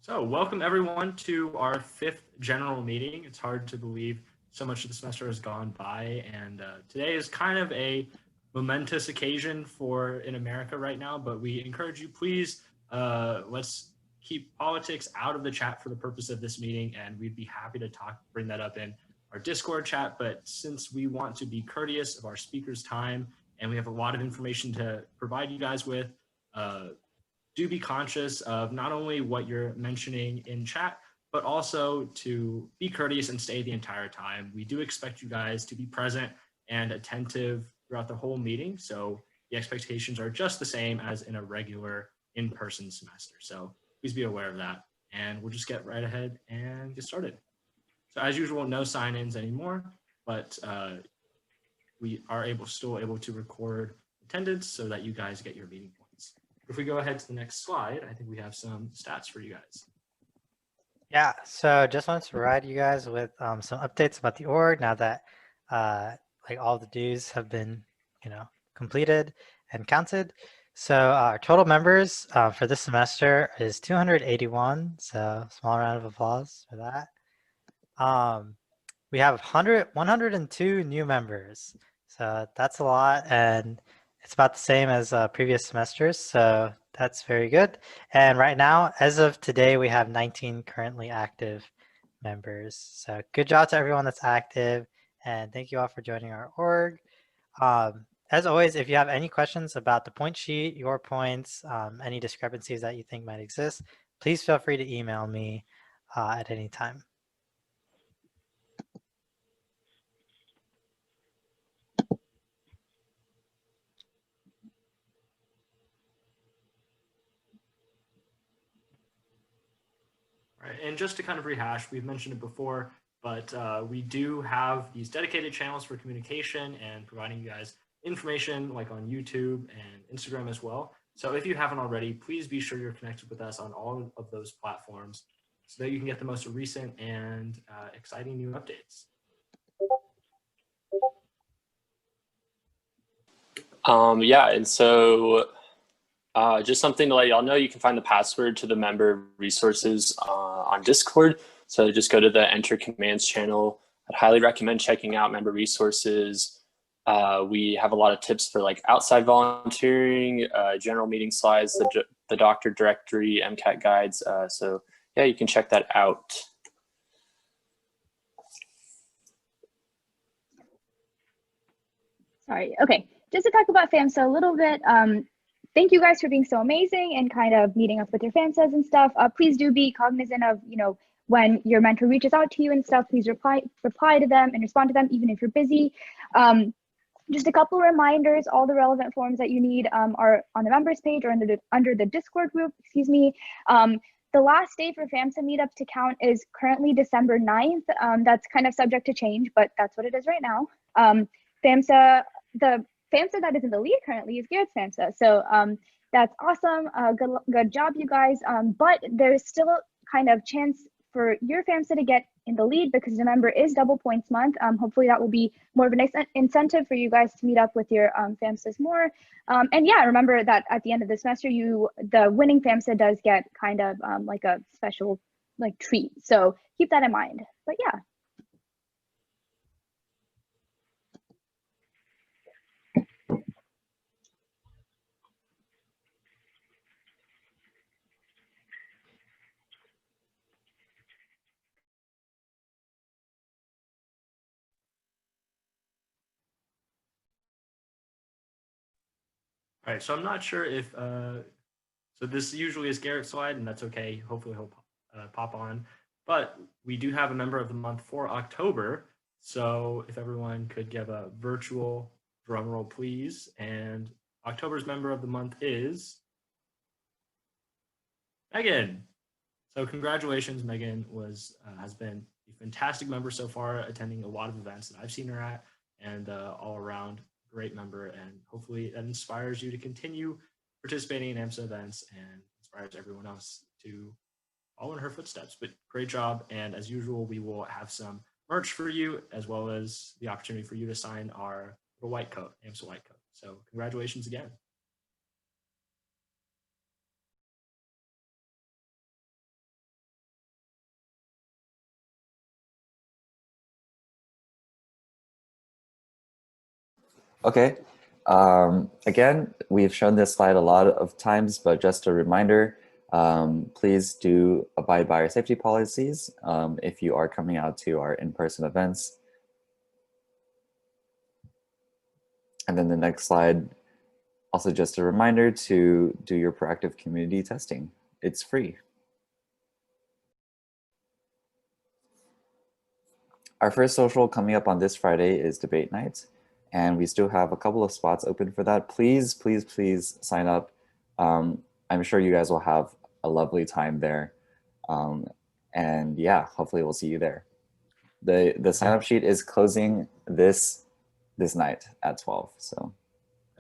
So welcome everyone to our fifth general meeting. It's hard to believe so much of the semester has gone by, and today is kind of a momentous occasion in America right now, but we encourage you, please, let's keep politics out of the chat for the purpose of this meeting, and we'd be happy to bring that up in our Discord chat. But since we want to be courteous of our speakers' time, and we have a lot of information to provide you guys with, do be conscious of not only what you're mentioning in chat, but also to be courteous and stay the entire time. We do expect you guys to be present and attentive throughout the whole meeting. So the expectations are just the same as in a regular in-person semester. So please be aware of that. And we'll just get right ahead and get started. So as usual, no sign-ins anymore, but we are still able to record attendance so that you guys get your meeting points. If we go ahead to the next slide, I think we have some stats for you guys. Yeah, so just wanted to provide you guys with some updates about the org now that like all the dues have been, completed and counted. So our total members for this semester is 281. So small round of applause for that. We have 102 new members. So that's a lot, and it's about the same as previous semesters. So that's very good. And right now, as of today, we have 19 currently active members. So good job to everyone that's active. And thank you all for joining our org. As always, if you have any questions about the point sheet, your points, any discrepancies that you think might exist, please feel free to email me at any time. Right, and just to kind of rehash, we've mentioned it before, but we do have these dedicated channels for communication and providing you guys information like on YouTube and Instagram as well. So if you haven't already, please be sure you're connected with us on all of those platforms so that you can get the most recent and exciting new updates. Yeah, and so just something to let y'all know, you can find the password to the member resources on Discord. So just go to the Enter Commands channel. I'd highly recommend checking out member resources. We have a lot of tips for like outside volunteering, general meeting slides, the doctor directory, MCAT guides. So yeah, you can check that out. Sorry, okay. Just to talk about FAMSA a little bit, thank you guys for being so amazing and kind of meeting us with your FAMSAs and stuff. Please do be cognizant of, when your mentor reaches out to you and stuff, please reply to them and respond to them, even if you're busy. Just a couple reminders, all the relevant forms that you need are on the members page or under the Discord group, excuse me. The last day for FAMSA meetups to count is currently December 9th. That's kind of subject to change, but that's what it is right now. The FAMSA that is in the lead currently is Garrett's FAMSA. So that's awesome. Good job, you guys. But there's still kind of chance for your FAMSA to get in the lead because November is double points month. Hopefully that will be more of an incentive for you guys to meet up with your FAMSAs more. And yeah, remember that at the end of the semester, the winning FAMSA does get kind of like a special treat. So keep that in mind. But yeah. All right, so I'm not sure if, so this usually is Garrett's slide, and that's okay. Hopefully he'll pop on. But we do have a member of the month for October. So if everyone could give a virtual drum roll, please. And October's member of the month is Megan. So congratulations, Megan has been a fantastic member so far, attending a lot of events that I've seen her at, and all around great member, and hopefully that inspires you to continue participating in AMSA events and inspires everyone else to follow in her footsteps. But great job, and as usual, we will have some merch for you, as well as the opportunity for you to sign our white coat, AMSA white coat. So congratulations again. Okay. Again, we've shown this slide a lot of times, but just a reminder, please do abide by our safety policies if you are coming out to our in-person events. And then the next slide, also just a reminder to do your proactive community testing. It's free. Our first social coming up on this Friday is debate night, and we still have a couple of spots open for that. Please, please, please sign up. I'm sure you guys will have a lovely time there. And yeah, hopefully we'll see you there. The sign up sheet is closing this night at 12. So.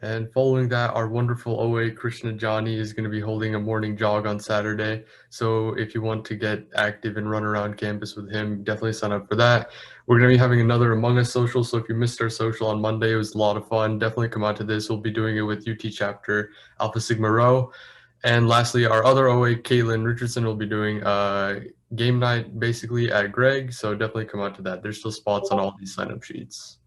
And following that, our wonderful OA Krishna Johnny is going to be holding a morning jog on Saturday. So if you want to get active and run around campus with him, definitely sign up for that. We're going to be having another Among Us social. So if you missed our social on Monday, it was a lot of fun. Definitely come out to this. We'll be doing it with UT chapter Alpha Sigma Rho. And lastly, our other OA, Caitlin Richardson, will be doing game night basically at Greg. So definitely come out to that. There's still spots on all these sign up sheets.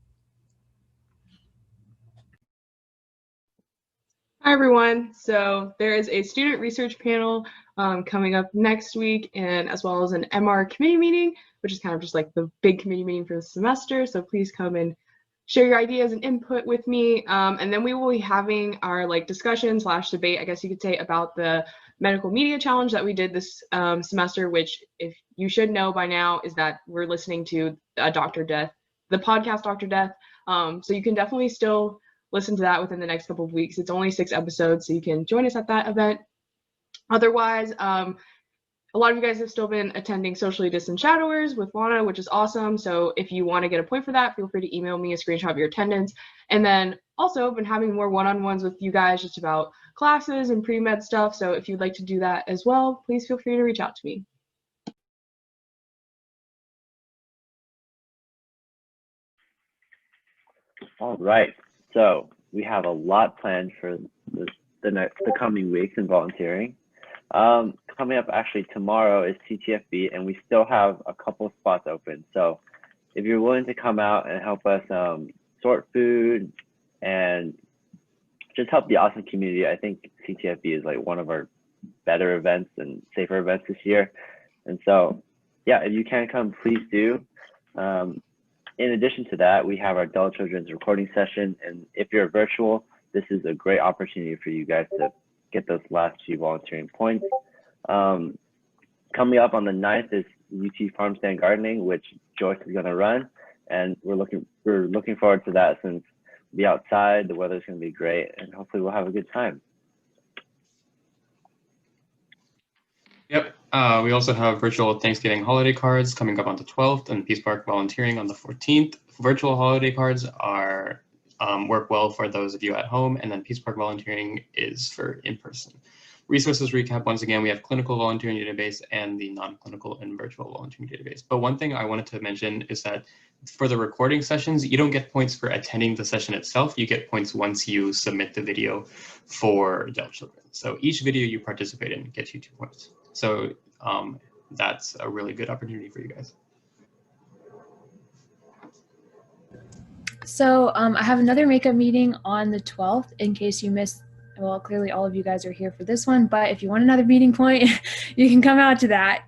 Hi, everyone. So there is a student research panel coming up next week, and as well as an MR committee meeting, which is kind of just like the big committee meeting for the semester. So please come and share your ideas and input with me. And then we will be having our discussion / debate, I guess you could say, about the medical media challenge that we did this semester, which, if you should know by now, is that we're listening to Dr. Death, the podcast Dr. Death. So you can definitely still listen to that within the next couple of weeks. It's only 6 episodes, so you can join us at that event. Otherwise, a lot of you guys have still been attending Socially Distant Shadowers with Lana, which is awesome. So if you want to get a point for that, feel free to email me a screenshot of your attendance. And then also been having more one-on-ones with you guys just about classes and pre-med stuff. So if you'd like to do that as well, please feel free to reach out to me. All right. So we have a lot planned for the coming weeks in volunteering. Coming up actually tomorrow is CTFB, and we still have a couple of spots open. So if you're willing to come out and help us sort food and just help the awesome community, I think CTFB is one of our better events and safer events this year. And so, yeah, if you can come, please do. In addition to that, we have our adult children's recording session. And if you're virtual, this is a great opportunity for you guys to get those last few volunteering points. Coming up on the 9th is UT Farm Stand Gardening, which Joyce is going to run. And we're looking forward to that, since we'll be outside, the weather's going to be great, and hopefully we'll have a good time. Yep. We also have virtual Thanksgiving holiday cards coming up on the 12th, and Peace Park volunteering on the 14th. Virtual holiday cards are work well for those of you at home, and then Peace Park volunteering is for in-person. Resources recap, once again, we have clinical volunteering database and the non-clinical and virtual volunteering database. But one thing I wanted to mention is that for the recording sessions, you don't get points for attending the session itself. You get points once you submit the video for adult children. So each video you participate in gets you 2 points. So that's a really good opportunity for you guys. So I have another makeup meeting on the 12th in case you missed. Well, clearly all of you guys are here for this one, but if you want another meeting point, you can come out to that.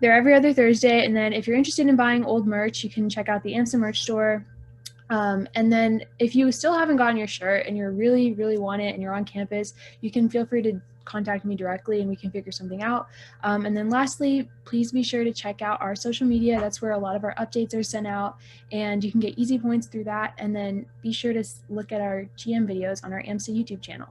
They're every other Thursday. And then if you're interested in buying old merch, you can check out the AMSA merch store. And then if you still haven't gotten your shirt and you really, really want it and you're on campus, you can feel free to contact me directly and we can figure something out. And then lastly, please be sure to check out our social media. That's where a lot of our updates are sent out, and you can get easy points through that. And then be sure to look at our GM videos on our AMSA YouTube channel.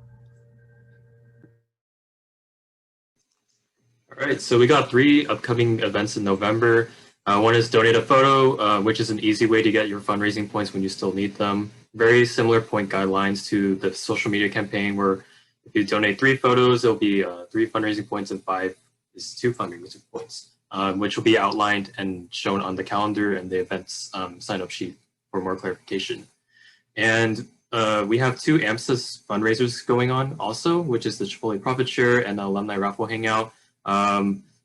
All right, so we got 3 upcoming events in November. One is Donate a Photo, which is an easy way to get your fundraising points when you still need them. Very similar point guidelines to the social media campaign, where if you donate 3 photos, it'll be 3 fundraising points, and 5 is 2 fundraising points, which will be outlined and shown on the calendar and the events sign-up sheet for more clarification. And we have 2 AMSA fundraisers going on also, which is the Chipotle Profit Share and the Alumni Raffle Hangout.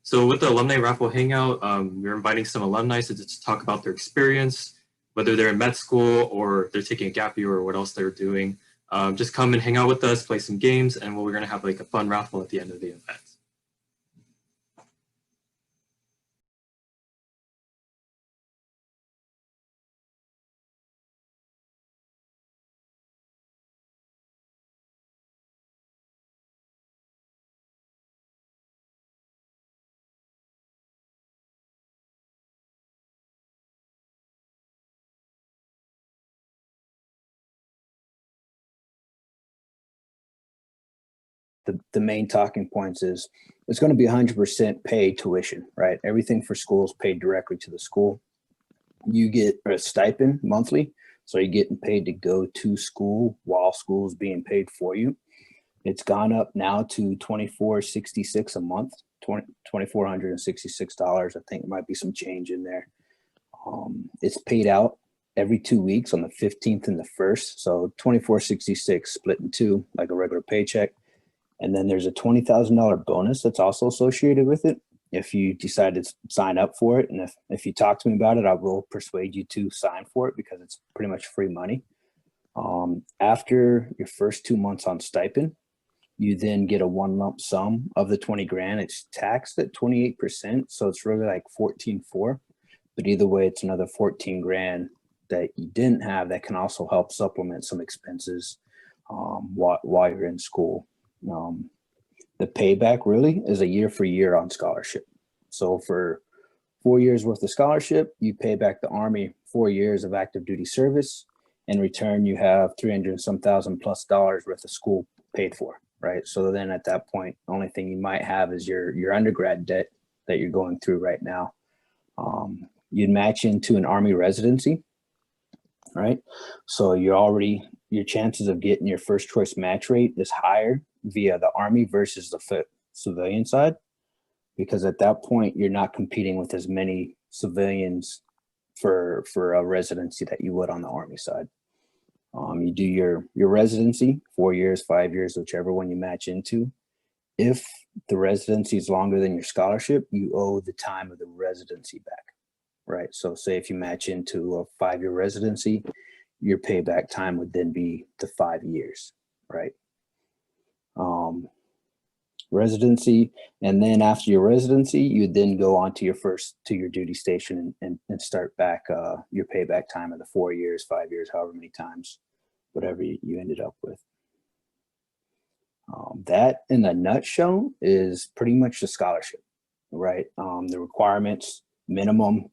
So with the Alumni Raffle Hangout, we're inviting some alumni to talk about their experience whether they're in med school or they're taking a gap year or what else they're doing. Just come and hang out with us, play some games, and we're going to have like a fun raffle at the end of the event. The main talking points is it's going to be 100% paid tuition, right? Everything for school is paid directly to the school. You get a stipend monthly, so you're getting paid to go to school while school is being paid for you. It's gone up now to $24.66 a month, $2,466. I think there might be some change in there. It's paid out every 2 weeks on the 15th and the 1st, so $24.66 split in two like a regular paycheck. And then there's a $20,000 bonus that's also associated with it if you decide to sign up for it. And if you talk to me about it, I will persuade you to sign for it because it's pretty much free money. After your first 2 months on stipend, you then get a one lump sum of the 20 grand. It's taxed at 28%, so it's really like 14.4. But either way, it's another 14 grand that you didn't have that can also help supplement some expenses while you're in school. The payback really is a year for year on scholarship. So for 4 years worth of scholarship, you pay back the Army 4 years of active duty service. In return, you have 300 some thousand plus dollars worth of school paid for, right? So then at that point, the only thing you might have is your undergrad debt that you're going through right now. You'd match into an Army residency, right? So your chances of getting your first choice match rate is higher via the Army versus the civilian side, because at that point you're not competing with as many civilians for a residency that you would on the Army side. You do your residency, 4 years, 5 years, whichever one you match into. If the residency is longer than your scholarship, you owe the time of the residency back, right? So say if you match into a 5 year residency, your payback time would then be the 5 years, right? Residency, and then after your residency, you would then go on to your duty station and start back your payback time of the 4 years, 5 years, however many times, whatever you ended up with. That in a nutshell is pretty much the scholarship, right? The requirements: minimum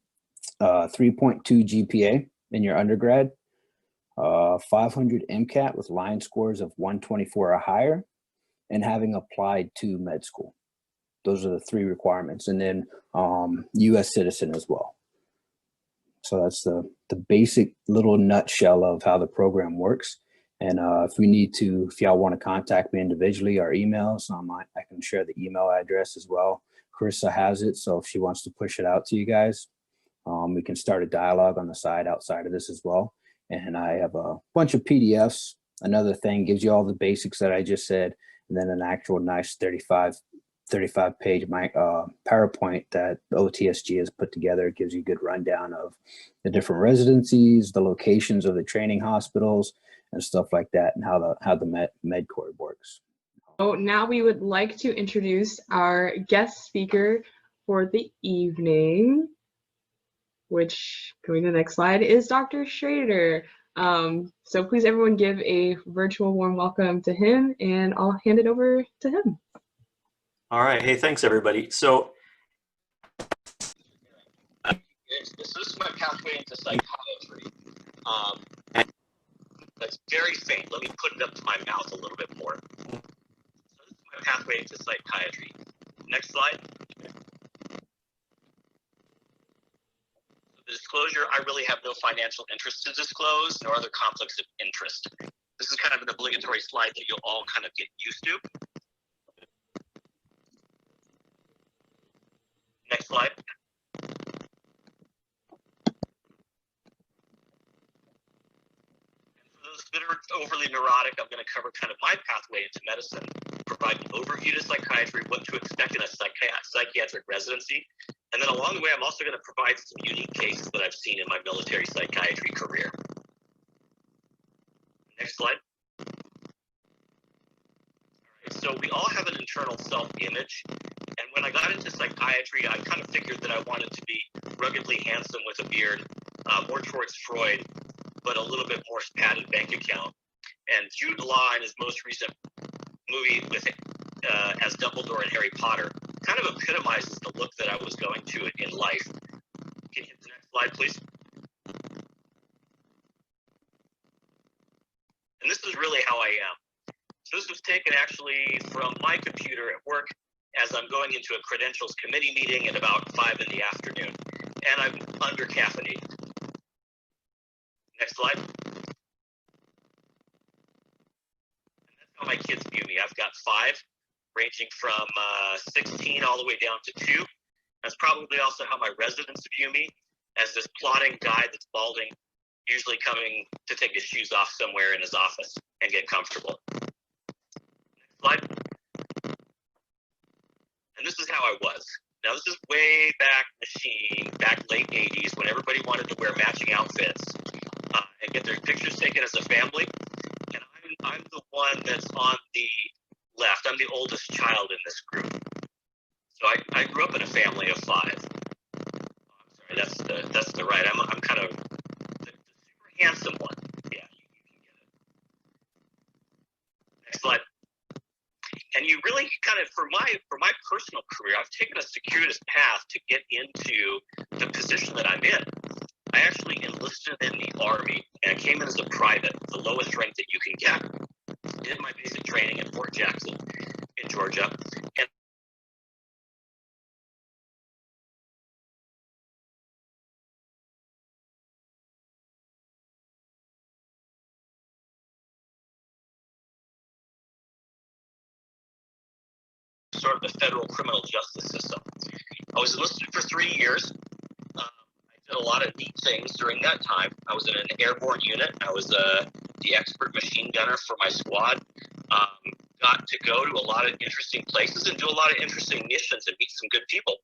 3.2 GPA in your undergrad, 500 MCAT with line scores of 124 or higher, and having applied to med school. Those are the three requirements. And then US citizen as well. So that's the basic little nutshell of how the program works. And if y'all want to contact me individually, our emails, I can share the email address as well. Carissa has it, so if she wants to push it out to you guys, we can start a dialogue on the side outside of this as well. And I have a bunch of PDFs. Another thing gives you all the basics that I just said, and then an actual nice 35 page PowerPoint that the OTSG has put together. It gives you a good rundown of the different residencies, the locations of the training hospitals, and stuff like that, and how the med corps works. So now we would like to introduce our guest speaker for the evening, which, going to the next slide, is Dr. Schrader. So please everyone give a virtual warm welcome to him, and I'll hand it over to him. All right, hey, thanks everybody. So this is my pathway into psychiatry. That's very faint. Let me put it up to my mouth a little bit more. So this is my pathway into psychiatry. Next slide. The disclosure, I really have no financial interest to disclose, nor other conflicts of interest. This is kind of an obligatory slide that you'll all kind of get used to. Next slide. And for those that are overly neurotic, I'm going to cover kind of my pathway into medicine, provide an overview to psychiatry, what to expect in a psychiatric residency, And then along the way, I'm also going to provide some unique cases that I've seen in my military psychiatry career. Next slide. So we all have an internal self-image, and when I got into psychiatry, I kind of figured that I wanted to be ruggedly handsome with a beard, more towards Freud, but a little bit more padded bank account. And Jude Law, in his most recent movie with as Dumbledore and Harry Potter, kind of epitomizes the look that I was going to in life. Can you hit the next slide, please? And this is really how I am. So this was taken actually from my computer at work as I'm going into a credentials committee meeting at about 5 in the afternoon, and I'm under caffeinated. Next slide. And that's how my kids view me. I've got 5, ranging from 16 all the way down to 2. That's probably also how my residents view me, as this plodding guy that's balding, usually coming to take his shoes off somewhere in his office and get comfortable. Slide. And this is how I was. Now this is way back late 80s, when everybody wanted to wear matching outfits and get their pictures taken as a family. And I'm the one that's on the left. I'm the oldest child in this group. So I grew up in a family of 5. Oh, I'm sorry, that's the right. I'm kind of the super handsome one. Yeah, you can get it. Next slide. And you really kind of, for my personal career, I've taken a circuitous path to get into the position that I'm in. I actually enlisted in the Army, and I came in as a private, the lowest rank that you can get. Did my basic training at Fort Jackson in Georgia, and sort of the federal criminal justice system. I was enlisted for 3 years. I did a lot of neat things during that time. I was in an airborne unit. I was the expert machine gunner for my squad. Got to go to a lot of interesting places and do a lot of interesting missions and meet some good people.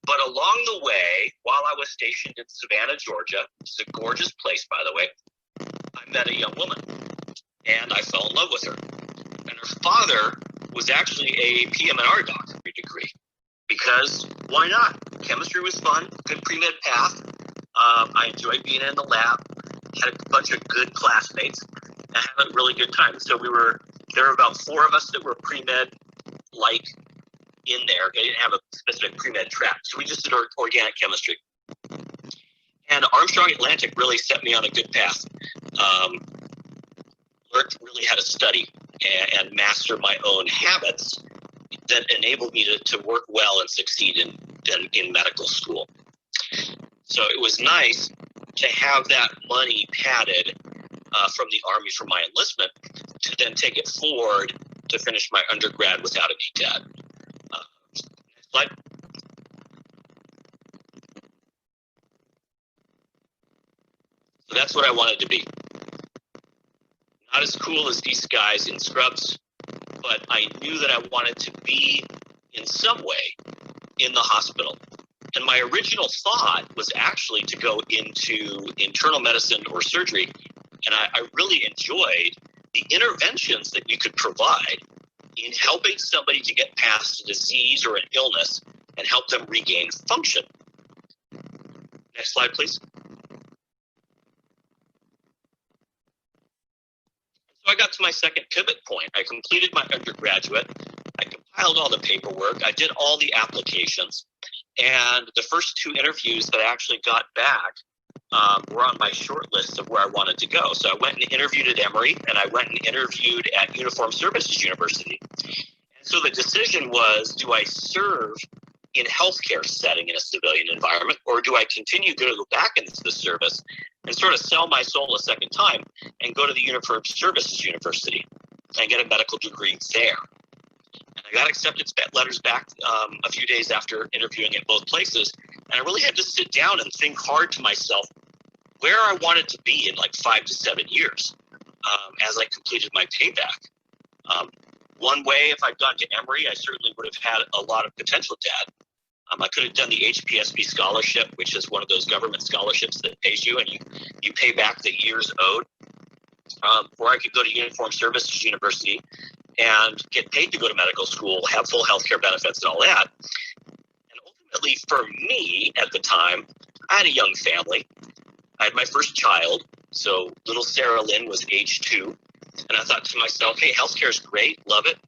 But along the way, while I was stationed in Savannah, Georgia, it's a gorgeous place, by the way, I met a young woman, and I fell in love with her. And her father was actually a PM&R doctorate degree, because why not? Chemistry was fun, good pre-med path. I enjoyed being in the lab, had a bunch of good classmates, and had a really good time. So there were about 4 of us that were pre-med like in there. They didn't have a specific pre-med track, so we just did organic chemistry. And Armstrong Atlantic really set me on a good path. Learned really how to study and master my own habits that enabled me to work well and succeed in medical school. So it was nice to have that money padded from the Army for my enlistment, to then take it forward to finish my undergrad without any debt. Next slide. So that's what I wanted to be. Not as cool as these guys in scrubs, but I knew that I wanted to be in some way in the hospital. And my original thought was actually to go into internal medicine or surgery. And I really enjoyed the interventions that you could provide in helping somebody to get past a disease or an illness and help them regain function. Next slide, please. So I got to my second pivot point. I completed my undergraduate. I compiled all the paperwork. I did all the applications. And the first 2 interviews that I actually got back were on my short list of where I wanted to go. So I went and interviewed at Emory, and I went and interviewed at Uniformed Services University. And so the decision was, do I serve in healthcare setting in a civilian environment, or do I continue to go back into the service and sort of sell my soul a second time and go to the Uniformed Services University and get a medical degree there? And I got acceptance letters back a few days after interviewing at both places. And I really had to sit down and think hard to myself where I wanted to be in like 5 to 7 years as I completed my payback. One way, if I'd gone to Emory, I certainly would have had a lot of potential debt. I could have done the HPSP scholarship, which is one of those government scholarships that pays you, and you pay back the years owed. Or I could go to Uniformed Services University and get paid to go to medical school, have full healthcare benefits and all that. And ultimately, for me at the time, I had a young family. I had my first child, so little Sarah Lynn was age 2. And I thought to myself, hey, healthcare is great, love it.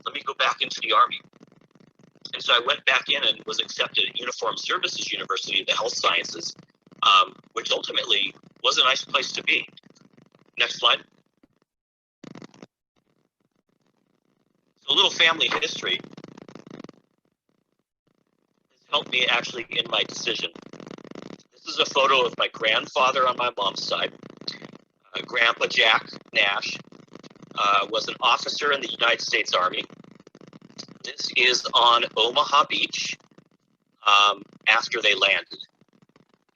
Let me go back into the Army. And so I went back in and was accepted at Uniformed Services University of the Health Sciences, which ultimately was a nice place to be. Next slide. So a little family history has helped me actually in my decision. This is a photo of my grandfather on my mom's side. Grandpa Jack Nash was an officer in the United States Army. This is on Omaha Beach after they landed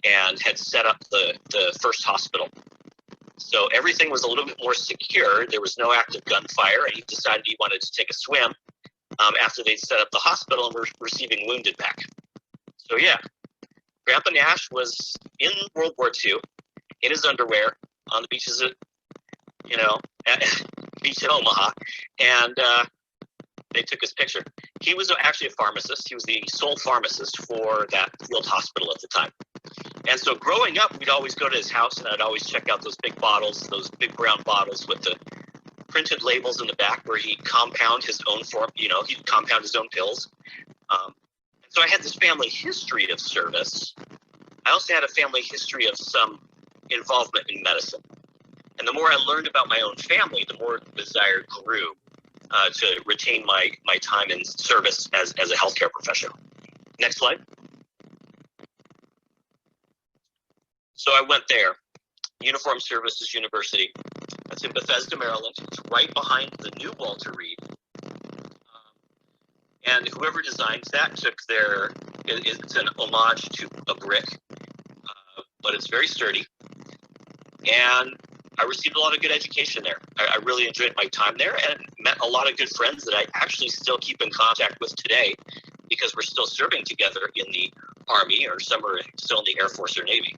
and had set up the first hospital. So everything was a little bit more secure. There was no active gunfire, and he decided he wanted to take a swim after they'd set up the hospital and were receiving wounded back. So yeah, Grandpa Nash was in World War II in his underwear on the beaches of, beach in Omaha, and they took his picture. He was actually a pharmacist. He was the sole pharmacist for that field hospital at the time. And so growing up, we'd always go to his house, and I'd always check out those big bottles, those big brown bottles with the printed labels in the back where he'd compound his own he'd compound his own pills. And so I had this family history of service. I also had a family history of some involvement in medicine. And the more I learned about my own family, the more the desire grew to retain my time in service as a healthcare professional. Next slide. So I went there, Uniformed Services University. That's in Bethesda, Maryland. It's right behind the new Walter Reed. And whoever designs that took it's an homage to a brick, but it's very sturdy. And I received a lot of good education there. I really enjoyed my time there and met a lot of good friends that I actually still keep in contact with today because we're still serving together in the Army, or some are still in the Air Force or Navy.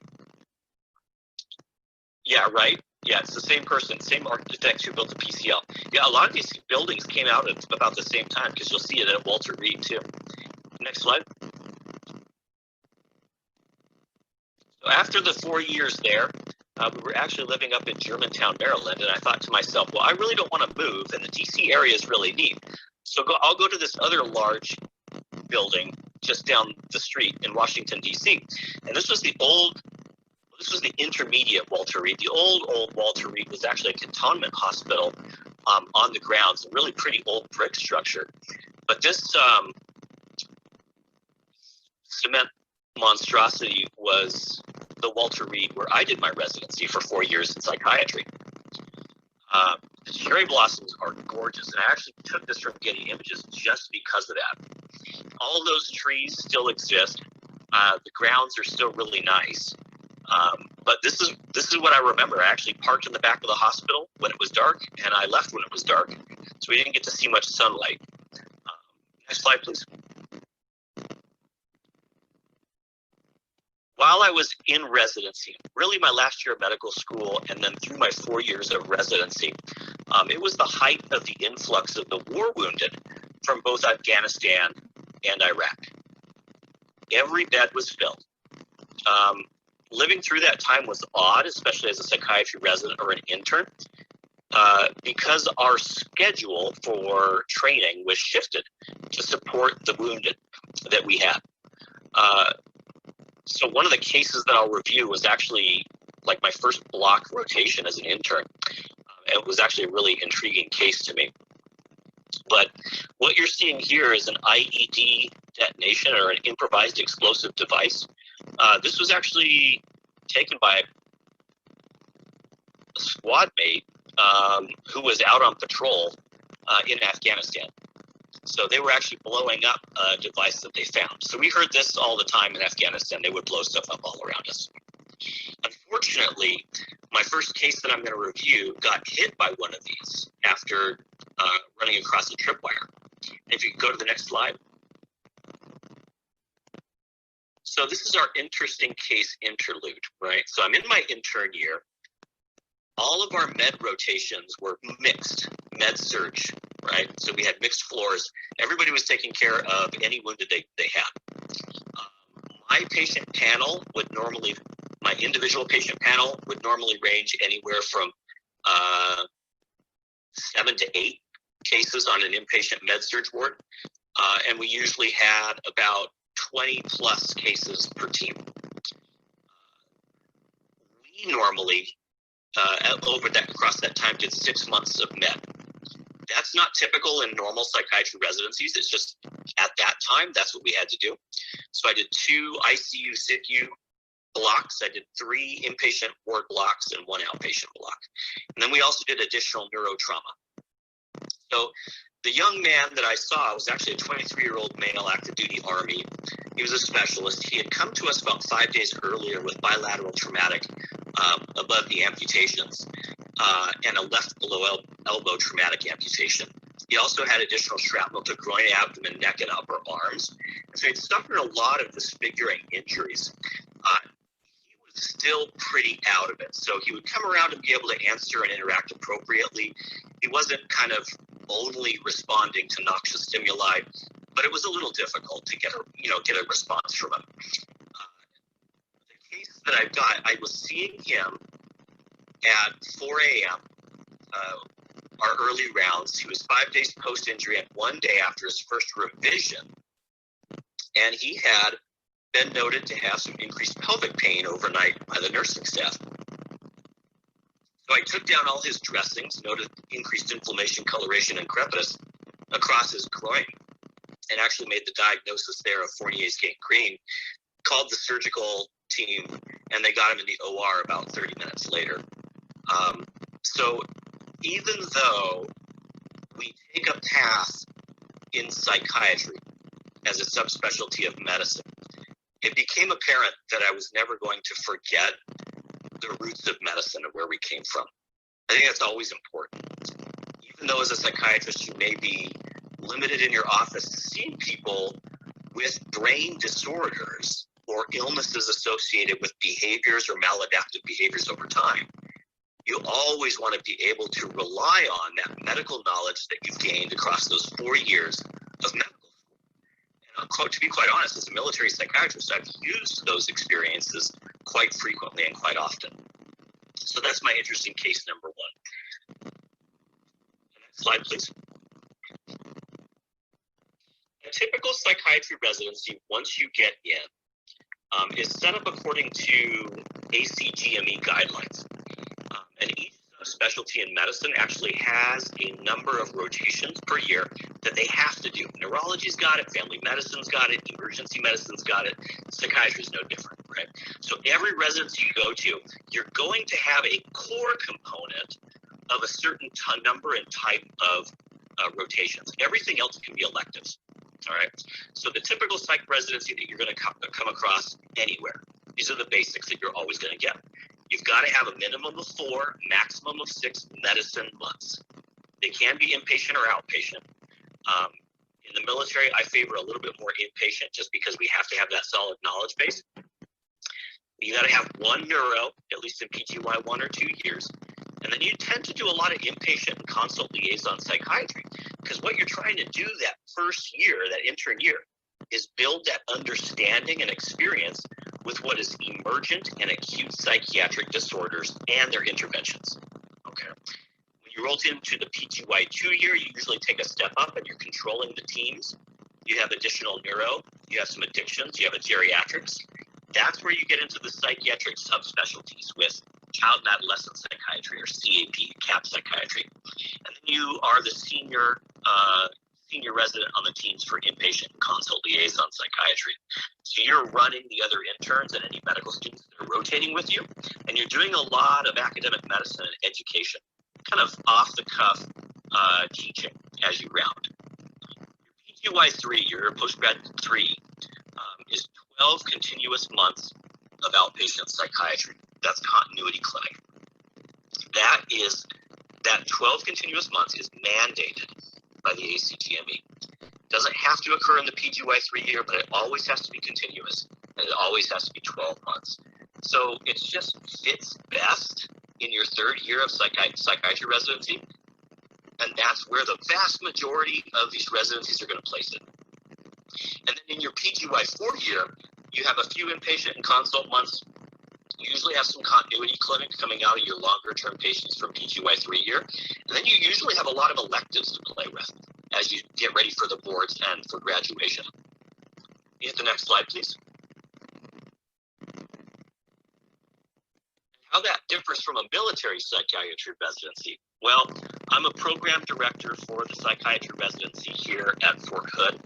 Yeah, right. Yeah, it's the same person, same architect who built the PCL. Yeah, a lot of these buildings came out at about the same time because you'll see it at Walter Reed too. Next slide. So after the 4 years there, we were actually living up in Germantown, Maryland, and I thought to myself, well, I really don't want to move, and the DC area is really neat. So I'll go to this other large building just down the street in Washington, DC. And this was the intermediate Walter Reed. The old Walter Reed was actually a cantonment hospital on the grounds, a really pretty old brick structure. But this cement monstrosity was the Walter Reed where I did my residency for 4 years in psychiatry. The cherry blossoms are gorgeous, and I actually took this from Getty Images just because of that. All those trees still exist. The grounds are still really nice. But this is what I remember. I actually parked in the back of the hospital when it was dark, and I left when it was dark. So we didn't get to see much sunlight. Next slide, please. While I was in residency, really my last year of medical school, and then through my 4 years of residency, it was the height of the influx of the war wounded from both Afghanistan and Iraq. Every bed was filled. Living through that time was odd, especially as a psychiatry resident or an intern, because our schedule for training was shifted to support the wounded that we had. So one of the cases that I'll review was actually like my first block rotation as an intern. It was actually a really intriguing case to me. But what you're seeing here is an IED detonation, or an improvised explosive device. This was actually taken by a squad mate who was out on patrol in Afghanistan. So they were actually blowing up a device that they found. So we heard this all the time in Afghanistan. They would blow stuff up all around us. Unfortunately, my first case that I'm going to review got hit by one of these after running across a tripwire. And if you can go to the next slide. So this is our interesting case interlude, right? So I'm in my intern year. All of our med rotations were mixed med surge, right? So we had mixed floors. Everybody was taking care of any wounded they had. My patient panel would normally, my individual patient panel would normally range anywhere from 7 to 8 cases on an inpatient med surge ward. And we usually had about 20 plus cases per team. We normally, across that time, did 6 months of med. That's not typical in normal psychiatry residencies. It's just at that time, that's what we had to do. So I did 2 ICU, SICU blocks. I did 3 inpatient ward blocks and 1 outpatient block. And then we also did additional neurotrauma. So the young man that I saw was actually a 23-year-old male active duty Army. He was a specialist. He had come to us about 5 days earlier with bilateral traumatic above the amputations and a left below elbow traumatic amputation. He also had additional shrapnel to groin, abdomen, neck, and upper arms. And so he'd suffered a lot of disfiguring injuries. He was still pretty out of it. So he would come around and be able to answer and interact appropriately. He wasn't kind of only responding to noxious stimuli, but it was a little difficult to get a response from him. The case that I've got, I was seeing him at 4 a.m. Our early rounds. He was 5 days post-injury and 1 day after his first revision. And he had been noted to have some increased pelvic pain overnight by the nursing staff. So I took down all his dressings, noted increased inflammation, coloration, and crepitus across his groin, and actually made the diagnosis there of Fournier's gangrene, called the surgical team, and they got him in the OR about 30 minutes later. So even though we take a path in psychiatry as a subspecialty of medicine, it became apparent that I was never going to forget the roots of medicine and where we came from. I think that's always important. Even though as a psychiatrist, you may be limited in your office to seeing people with brain disorders or illnesses associated with behaviors or maladaptive behaviors over time, you always want to be able to rely on that medical knowledge that you've gained across those 4 years of medical school. And to be quite honest, as a military psychiatrist, I've used those experiences quite frequently and quite often. So that's my interesting case number 1. Next slide, please. A typical psychiatry residency, once you get in, is set up according to ACGME guidelines. And each specialty in medicine actually has a number of rotations per year that they have to do. Neurology's got it, family medicine's got it, emergency medicine's got it, psychiatry's no different, right? So every residency you go to, you're going to have a core component of a certain number and type of rotations. Everything else can be electives, all right? So the typical psych residency that you're going to come across anywhere, these are the basics that you're always going to get. You've got to have a minimum of 4, maximum of 6 medicine months. They can be inpatient or outpatient. In the military, I favor a little bit more inpatient just because we have to have that solid knowledge base. You got to have 1 neuro, at least in PGY 1 or 2 years. And then you tend to do a lot of inpatient and consult liaison psychiatry, because what you're trying to do that first year, that intern year, is build that understanding and experience with what is emergent and acute psychiatric disorders and their interventions. Okay. When you roll into the PGY 2 year, you usually take a step up and you're controlling the teams. You have additional neuro, you have some addictions, you have a geriatrics. That's where you get into the psychiatric subspecialties with child and adolescent psychiatry or CAP psychiatry. And then you are the senior resident on the teams for inpatient and consult liaison psychiatry. So you're running the other interns and any medical students that are rotating with you, and you're doing a lot of academic medicine and education, kind of off the cuff teaching as you round. Your PGY 3, your postgrad 3, is 12 continuous months of outpatient psychiatry. That's continuity clinic. That 12 continuous months is mandated by the ACGME. Doesn't have to occur in the PGY 3-year, but it always has to be continuous, and it always has to be 12 months. So it just fits best in your 3rd year of psychiatry residency, and that's where the vast majority of these residencies are going to place it. And then in your PGY 4-year, you have a few inpatient and consult months. You usually have some continuity clinic coming out of your longer-term patients from PGY 3-year, and then you usually have a lot of electives to play with as you get ready for the boards and for graduation. You hit the next slide, please. How that differs from a military psychiatry residency. Well, I'm a program director for the psychiatry residency here at Fort Hood.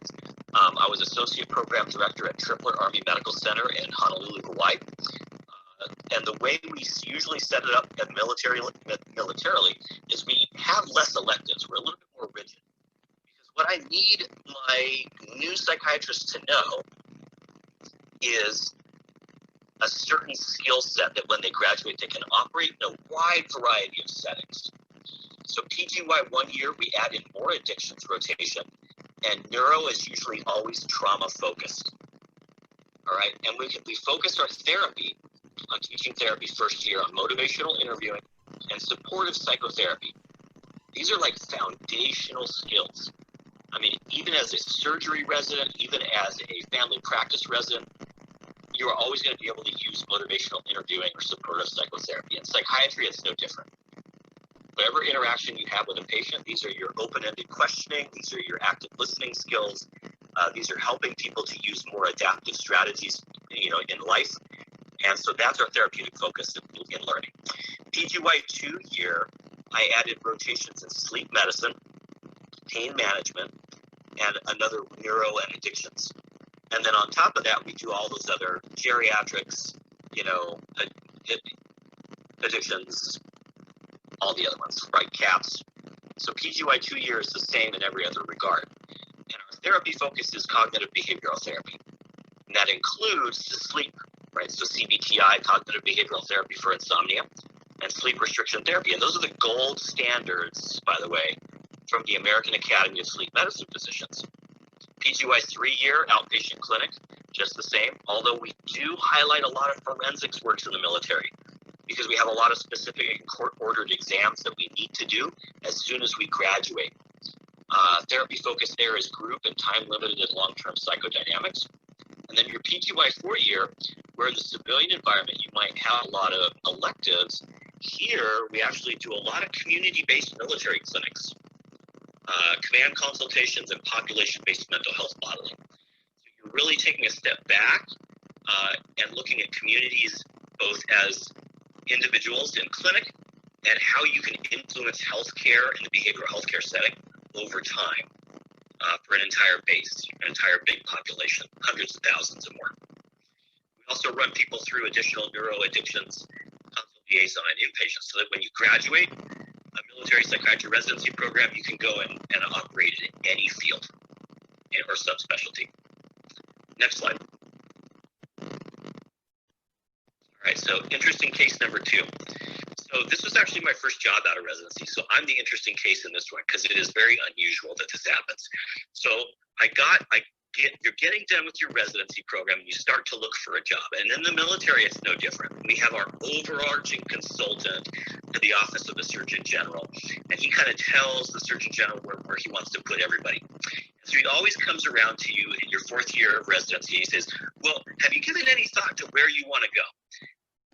I was associate program director at Tripler Army Medical Center in Honolulu, Hawaii. And the way we usually set it up at militarily is we have less electives. We're a little bit more rigid. Because what I need my new psychiatrists to know is a certain skill set that when they graduate, they can operate in a wide variety of settings. So PGY 1 year, we add in more addictions rotation, and neuro is usually always trauma focused. All right, and we focus our therapy on teaching therapy 1st year on motivational interviewing and supportive psychotherapy. These are like foundational skills. I mean, even as a surgery resident, even as a family practice resident, you are always going to be able to use motivational interviewing or supportive psychotherapy. In psychiatry, it's no different. Whatever interaction you have with a patient, these are your open-ended questioning, these are your active listening skills, these are helping people to use more adaptive strategies, in life. And so that's our therapeutic focus in learning. PGY 2 year, I added rotations in sleep medicine, pain management, and another neuro and addictions. And then on top of that, we do all those other geriatrics, addictions, all the other ones, right? CAPS. So PGY 2 year is the same in every other regard. And our therapy focus is cognitive behavioral therapy. And that includes the sleep, right? So CBTI, cognitive behavioral therapy for insomnia, and sleep restriction therapy. And those are the gold standards, by the way, from the American Academy of Sleep Medicine Physicians. PGY 3 year, outpatient clinic, just the same, although we do highlight a lot of forensics works in the military because we have a lot of specific and court-ordered exams that we need to do as soon as we graduate. Therapy focus there is group and time-limited and long-term psychodynamics. And then your PGY 4 year, where in the civilian environment you might have a lot of electives, here we actually do a lot of community-based military clinics, command consultations, and population-based mental health modeling. So you're really taking a step back and looking at communities both as individuals in clinic and how you can influence healthcare in the behavioral healthcare setting over time for an entire base, an entire big population, hundreds of thousands and more. We also run people through additional neuro addictions, consult liaison, and inpatient, so that when you graduate a military psychiatry residency program, you can go and operate in any field or subspecialty. Next slide. All right, so interesting case number 2. So this was actually my first job out of residency. So I'm the interesting case in this one because it is very unusual that this happens. So you're getting done with your residency program and you start to look for a job. And in the military, it's no different. We have our overarching consultant to the Office of the Surgeon General, and he kind of tells the Surgeon General where he wants to put everybody. So he always comes around to you in your 4th year of residency. He says, well, have you given any thought to where you want to go?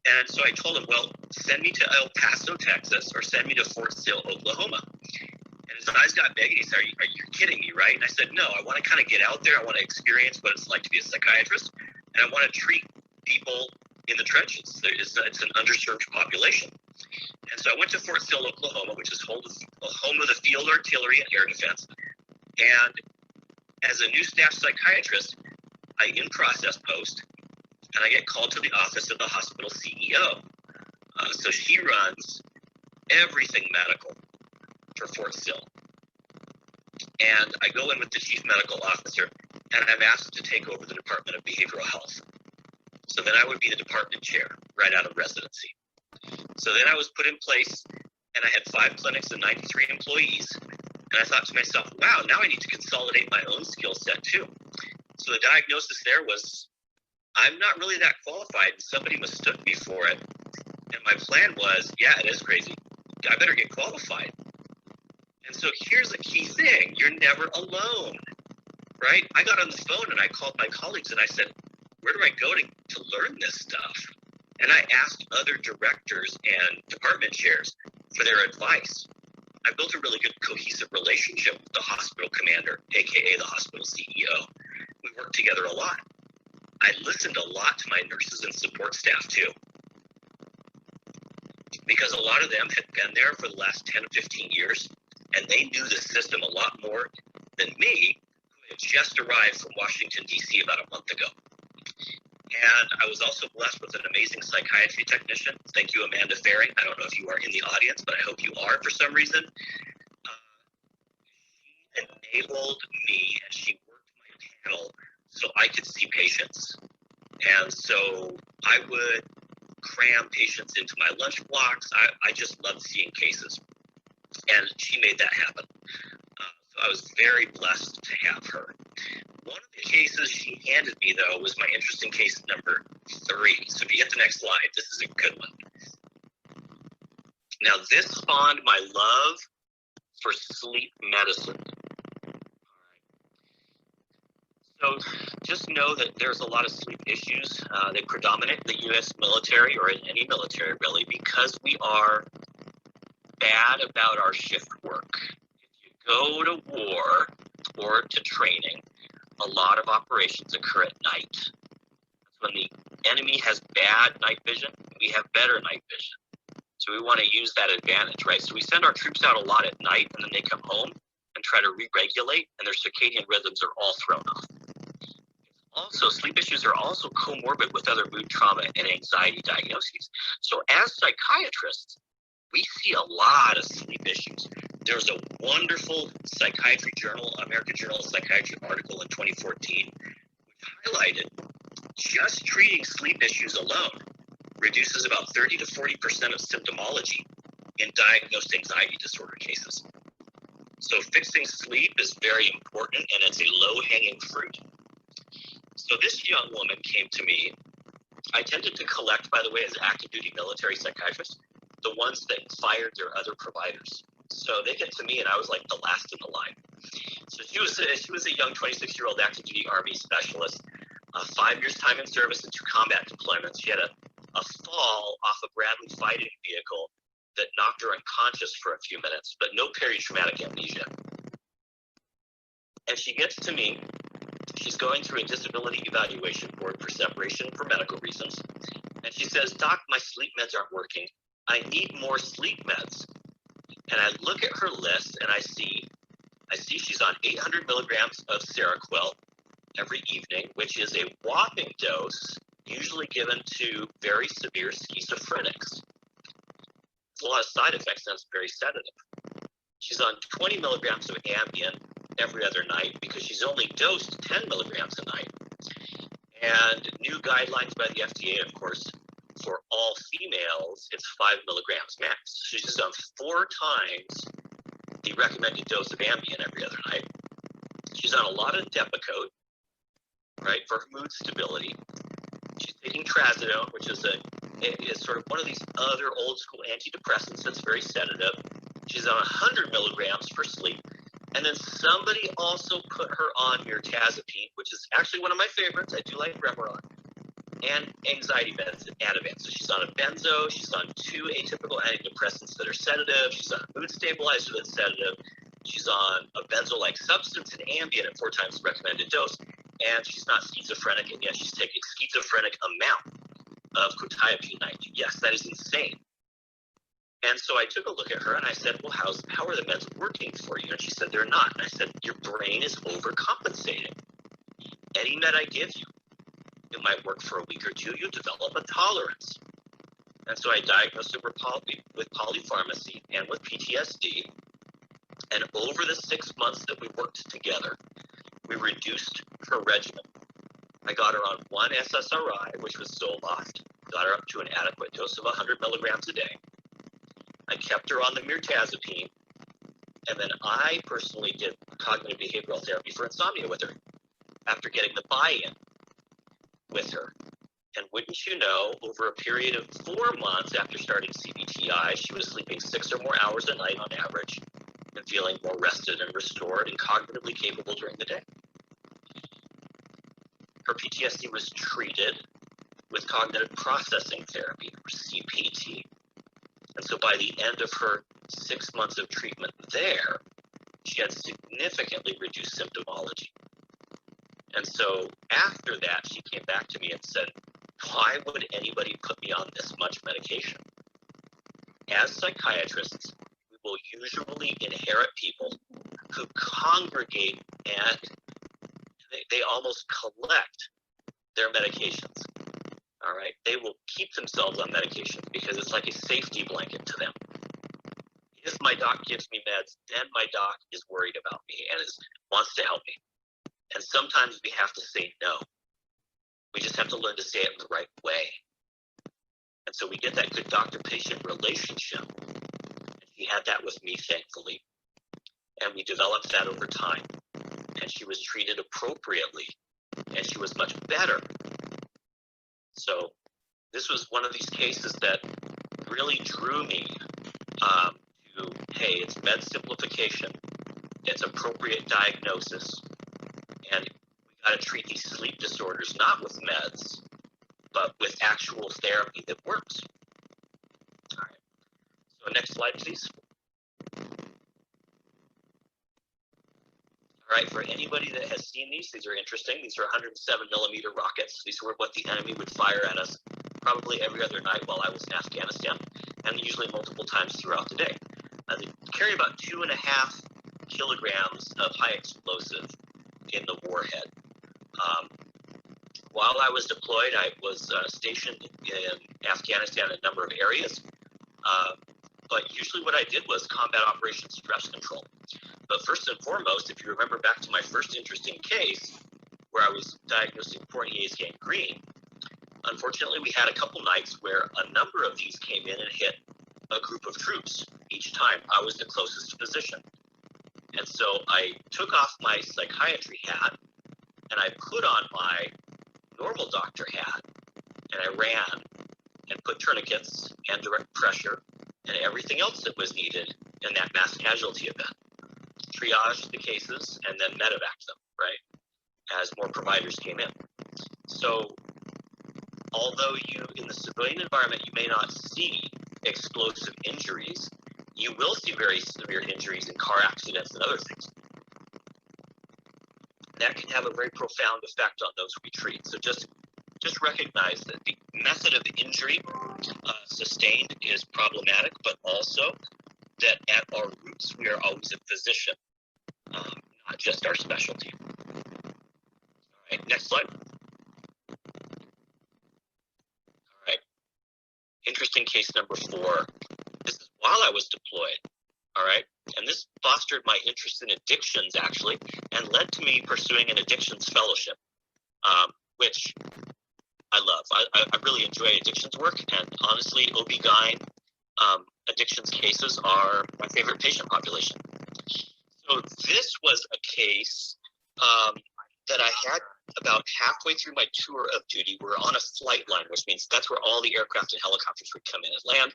And so I told him, well, send me to El Paso, Texas, or send me to Fort Sill, Oklahoma. And his eyes got big, and he said, are you kidding me, right? And I said, no, I want to kind of get out there. I want to experience what it's like to be a psychiatrist, and I want to treat people in the trenches. It's an underserved population. And so I went to Fort Sill, Oklahoma, which is home of the Field Artillery and Air Defense. And as a new staff psychiatrist, I in-process post, and I get called to the office of the hospital CEO. So she runs everything medical for Fort Sill. And I go in with the chief medical officer, and I'm asked to take over the Department of Behavioral Health. So then I would be the department chair right out of residency. So then I was put in place, and I had 5 clinics and 93 employees. And I thought to myself, wow, now I need to consolidate my own skill set too. So the diagnosis there was, I'm not really that qualified, and somebody mistook me for it. And my plan was, yeah, it is crazy. I better get qualified. And so here's a key thing. You're never alone, right? I got on the phone and I called my colleagues and I said, where do I go to learn this stuff? And I asked other directors and department chairs for their advice. I built a really good cohesive relationship with the hospital commander, AKA the hospital CEO. We worked together a lot. I listened a lot to my nurses and support staff too, because a lot of them had been there for the last 10 or 15 years, and they knew the system a lot more than me, who had just arrived from Washington, D.C. about a month ago. And I was also blessed with an amazing psychiatry technician. Thank you, Amanda Faring. I don't know if you are in the audience, but I hope you are for some reason. She enabled me, and she worked my panel so I could see patients. And so I would cram patients into my lunch blocks. I just loved seeing cases. And she made that happen. So I was very blessed to have her. One of the cases she handed me, though, was my interesting case number 3. So if you get the next slide, this is a good one. Now, this spawned my love for sleep medicine. So just know that there's a lot of sleep issues that predominate in the U.S. military, or in any military really, because we are bad about our shift work. If you go to war or to training, a lot of operations occur at night. That's when the enemy has bad night vision, we have better night vision. So we want to use that advantage, right? So we send our troops out a lot at night, and then they come home and try to re-regulate, and their circadian rhythms are all thrown off. Also, sleep issues are also comorbid with other mood trauma and anxiety diagnoses. So as psychiatrists, we see a lot of sleep issues. There's a wonderful psychiatry journal, American Journal of Psychiatry article in 2014, which highlighted just treating sleep issues alone reduces about 30 to 40% of symptomology in diagnosed anxiety disorder cases. So fixing sleep is very important, and it's a low-hanging fruit. So this young woman came to me. I tended to collect, by the way, as active duty military psychiatrists, the ones that fired their other providers. So they get to me, and I was like the last in the line. So she was a young 26-year-old active duty Army specialist, 5 years time in service and 2 combat deployments. She had a fall off a Bradley fighting vehicle that knocked her unconscious for a few minutes, but no peritraumatic amnesia. And she gets to me. She's going through a disability evaluation board for separation for medical reasons. And she says, Doc, my sleep meds aren't working. I need more sleep meds. And I look at her list, and I see she's on 800 milligrams of Seroquel every evening, which is a whopping dose, usually given to very severe schizophrenics. There's a lot of side effects, and it's very sedative. She's on 20 milligrams of Ambien every other night because she's only dosed 10 milligrams a night. And new guidelines by the FDA, of course, for all females, it's 5 milligrams max. So she's on 4 times the recommended dose of Ambien every other night. She's on a lot of Depakote, right, for her mood stability. She's taking Trazodone, which is sort of one of these other old school antidepressants that's very sedative. She's on 100 milligrams for sleep. And then somebody also put her on mirtazapine, which is actually one of my favorites. I do like Remeron. And anxiety meds, Ativan. So she's on a benzo. She's on 2 atypical antidepressants that are sedative. She's on a mood stabilizer that's sedative. She's on a benzo-like substance and Ambien at 4 times the recommended dose. And she's not schizophrenic, and yet she's taking schizophrenic amount of quetiapine 90. Yes, that is insane. And so I took a look at her and I said, well, how are the meds working for you? And she said, they're not. And I said, your brain is overcompensating. Any med I give you, it might work for a week or 2. You'll develop a tolerance. And so I diagnosed her with polypharmacy and with PTSD. And over the 6 months that we worked together, we reduced her regimen. I got her on 1 SSRI, which was Zoloft, got her up to an adequate dose of 100 milligrams a day. I kept her on the mirtazapine, And then I personally did cognitive behavioral therapy for insomnia with her after getting the buy-in with her. And wouldn't you know, over a period of 4 months after starting CBTI, she was sleeping 6 or more hours a night on average and feeling more rested and restored and cognitively capable during the day. Her PTSD was treated with cognitive processing therapy, or CPT. And so by the end of her 6 months of treatment there, she had significantly reduced symptomology. And so after that, she came back to me and said, why would anybody put me on this much medication? As psychiatrists, we will usually inherit people who congregate and they almost collect their medications. All right, they will keep themselves on medications because it's like a safety blanket to them. If my doc gives me meds, then my doc is worried about me and wants to help me. And sometimes we have to say no. We just have to learn to say it in the right way. And so we get that good doctor-patient relationship. And she had that with me, thankfully. And we developed that over time. And she was treated appropriately. And she was much better. So this was one of these cases that really drew me to, hey, it's med simplification. It's appropriate diagnosis. And we got to treat these sleep disorders not with meds, but with actual therapy that works. All right. So next slide, please. All right, for anybody that has seen these are interesting. These are 107 millimeter rockets. These were what the enemy would fire at us probably every other night while I was in Afghanistan, and usually multiple times throughout the day. They carry about 2.5 kilograms of high explosive in the warhead. While I was deployed, I was stationed in Afghanistan in a number of areas, but usually what I did was combat operations stress control. But first and foremost, if you remember back to my first interesting case where I was diagnosing Fournier's gangrene, unfortunately we had a couple nights where a number of these came in and hit a group of troops. Each time I was the closest physician. And so I took off my psychiatry hat and I put on my normal doctor hat and I ran and put tourniquets and direct pressure and everything else that was needed in that mass casualty event. Triage the cases and then medevac them, right, as more providers came in. So although you, in the civilian environment, you may not see explosive injuries, you will see very severe injuries in car accidents and other things. That can have a very profound effect on those we treat. So just recognize that the method of injury sustained is problematic, but also that at our roots, we are always a physician, not just our specialty. All right, next slide. All right, interesting case number 4. This is while I was deployed, all right? And this fostered my interest in addictions, actually, and led to me pursuing an addictions fellowship, which I love. I really enjoy addictions work, and honestly, OB-GYN addictions cases are my favorite patient population. So this was a case that I had about halfway through my tour of duty. We're on a flight line, which means that's where all the aircraft and helicopters would come in and land.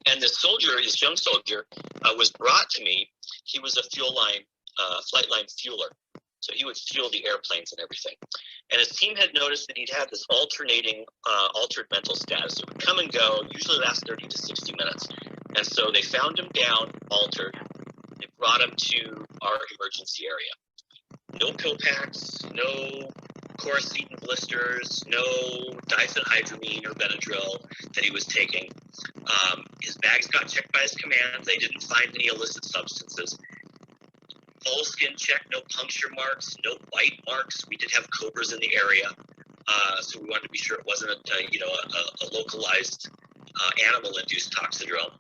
And this soldier, this young soldier, was brought to me. He was a flight line fueler. So he would fuel the airplanes and everything. And his team had noticed that he'd had this altered mental status. It would come and go, usually last 30 to 60 minutes. And so they found him down, altered. They brought him to our emergency area. No pill packs, no Coracetin blisters, no diphenhydramine or Benadryl that he was taking. His bags got checked by his command. They didn't find any illicit substances. Full skin check, no puncture marks, no bite marks. We did have cobras in the area, so we wanted to be sure it wasn't a localized animal-induced toxidrome.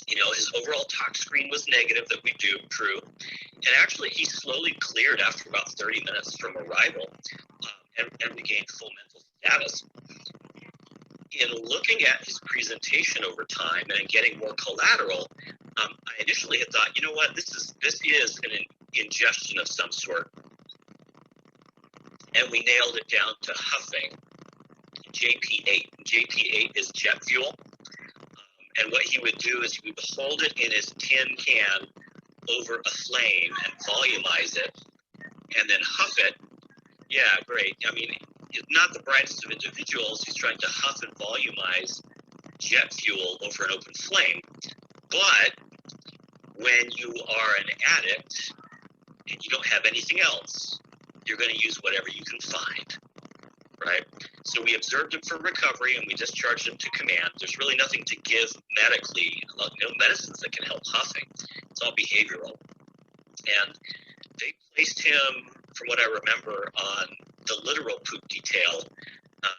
His overall tox screen was negative that we do, true. And actually, he slowly cleared after about 30 minutes from arrival and regained full mental status. in looking at his presentation over time and getting more collateral, I initially had thought, you know what, this is an ingestion of some sort. And we nailed it down to huffing JP8. JP8 is jet fuel. And what he would do is he would hold it in his tin can over a flame and volumize it and then huff it. Yeah, great. I mean, he's not the brightest of individuals. He's trying to huff and volumize jet fuel over an open flame. But when you are an addict and you don't have anything else, you're going to use whatever you can find, right? So we observed him for recovery and we discharged him to command. There's really nothing to give medically, no medicines that can help huffing. It's all behavioral. And they placed him, from what I remember, on the literal poop detail.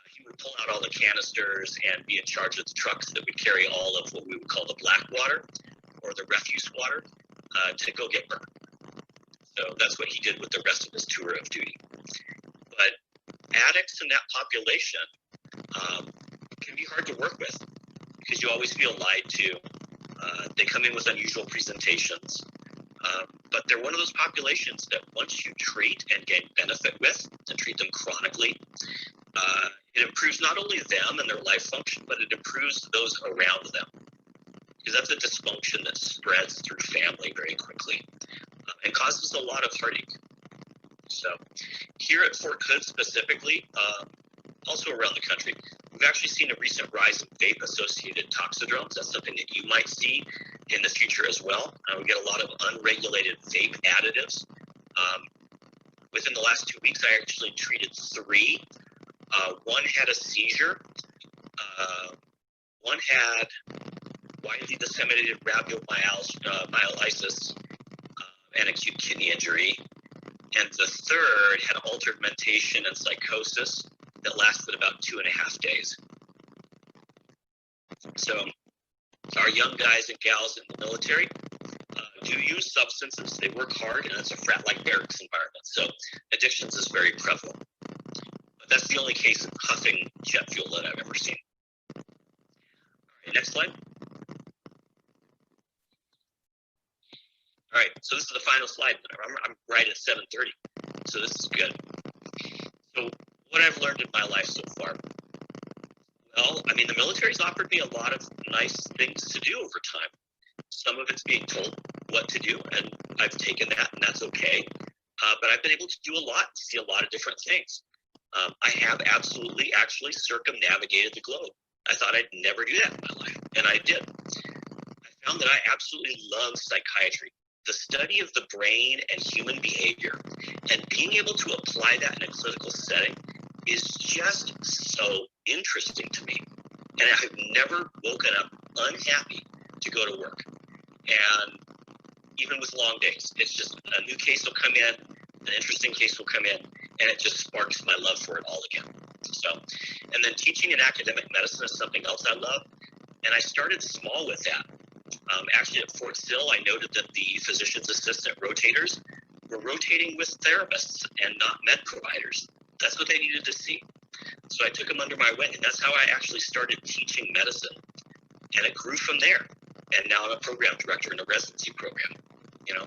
He would pull out all the canisters and be in charge of the trucks that would carry all of what we would call the black water or the refuse water to go get burned. So that's what he did with the rest of his tour of duty. But addicts in that population can be hard to work with because you always feel lied to. They come in with unusual presentations. But they're one of those populations that once you treat and gain benefit with and treat them chronically, it improves not only them and their life function, but it improves those around them. Because that's a dysfunction that spreads through family very quickly and causes a lot of heartache. So here at Fort Hood specifically, also around the country, we've actually seen a recent rise in vape-associated toxidromes. That's something that you might see in the future as well. We get a lot of unregulated vape additives. Within the last 2 weeks, I actually treated 3. One had a seizure. One had widely disseminated rhabdomyolysis and acute kidney injury. And the third had altered mentation and psychosis that lasted about 2.5 days. So our young guys and gals in the military do use substances. They work hard, and it's a frat-like barracks environment. So addictions is very prevalent. But that's the only case of huffing jet fuel that I've ever seen. All right, next slide. All right, so this is the final slide. I'm right at 7:30, so this is good. So what I've learned in my life so far. Well, I mean, the military's offered me a lot of nice things to do over time. Some of it's being told what to do, and I've taken that, and that's okay. But I've been able to do a lot, see a lot of different things. I have absolutely actually circumnavigated the globe. I thought I'd never do that in my life, and I did. I found that I absolutely love psychiatry, the study of the brain and human behavior, and being able to apply that in a clinical setting is just so interesting to me. And I've never woken up unhappy to go to work. And even with long days, it's just a new case will come in, an interesting case will come in, and it just sparks my love for it all again. So, and then teaching in academic medicine is something else I love. And I started small with that. Actually at Fort Sill, I noted that the physician's assistant rotators were rotating with therapists and not med providers. That's what they needed to see. So I took them under my wing, and that's how I actually started teaching medicine. And it grew from there. And now I'm a program director in a residency program, you know.